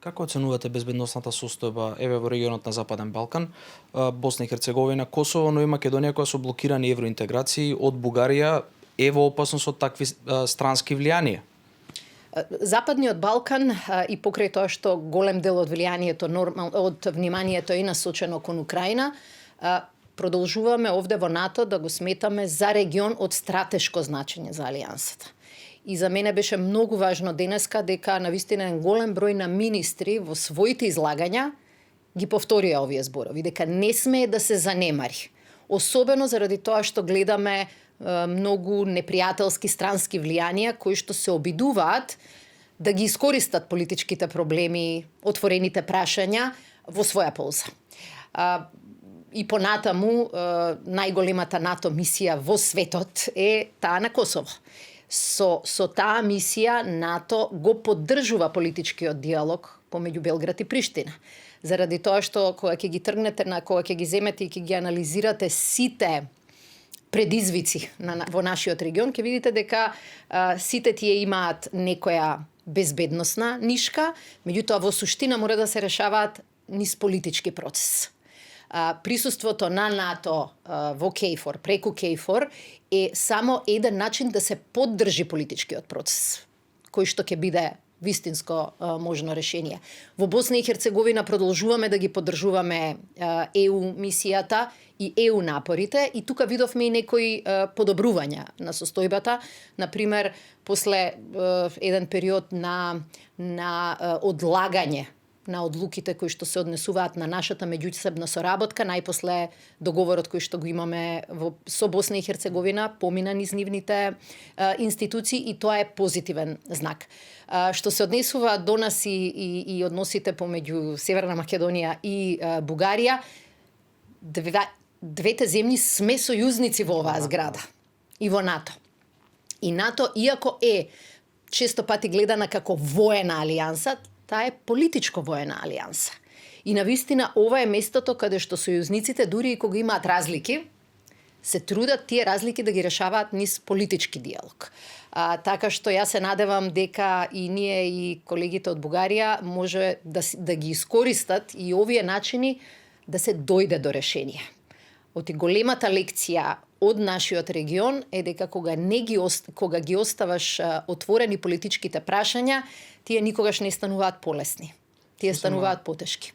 Како оценувате безбедносната состојба еве во регионот на Западен Балкан, Босна и Херцеговина, Косово, но и Македонија која со блокирани евроинтеграции од Бугарија е во опасност од такви странски влијанија? Западниот Балкан и покрај тоа што голем дел од влијанието од вниманието е насочено кон Украина, продолжуваме овде во НАТО да го сметаме за регион од стратешко значење за алијансата. И за мене беше многу важно денеска дека навистина голем број на министри во своите излагања ги повторија овие зборови, дека не смее да се занемари. Особено заради тоа што гледаме многу непријателски странски влијанија кои што се обидуваат да ги искористат политичките проблеми, отворените прашања во своја полза. И понатаму најголемата НАТО мисија во светот е таа на Косово. Со таа мисија НАТО го поддржува политичкиот диалог помеѓу Белград и Приштина. Заради тоа што кога ќе ги тргнете, кога ќе ги земете и ќе ги анализирате сите предизвици во нашиот регион, ќе видите дека сите тие имаат некоја безбедносна нишка, меѓутоа во суштина мора да се решаваат низ политички процес. Присуството на НАТО во КЕЙФОР, преку КЕЙФОР, е само еден начин да се поддржи политичкиот процес, кој што ќе биде вистинско можно решение. Во Босна и Херцеговина продолжуваме да ги поддржуваме ЕУ мисијата и ЕУ напорите и тука видовме и некои подобрувања на состојбата. Например, после еден период на одлагање на одлуките кои што се однесуваат на нашата меѓусебна соработка, најпосле договорот кој што го имаме со Босна и Херцеговина помина низ нивните институции и тоа е позитивен знак. Што се однесува до нас и односите помеѓу Северна Македонија и Бугарија, двете земји сме сојузници во оваа зграда и во НАТО. И НАТО, иако е често пати гледана како воена алијанса, таа е политичко воена алијанса. И навистина ова е местото каде што сојузниците, дури и кога имаат разлики, се трудат тие разлики да ги решаваат низ политички диалог. Така што јас се надевам дека и ние и колегите од Бугарија може да ги искористат и овие начини да се дојде до решение. Оти големата лекција од нашиот регион е дека кога ги оставаш отворени политичките прашања, тие никогаш не стануваат полесни. Тие стануваат потешки.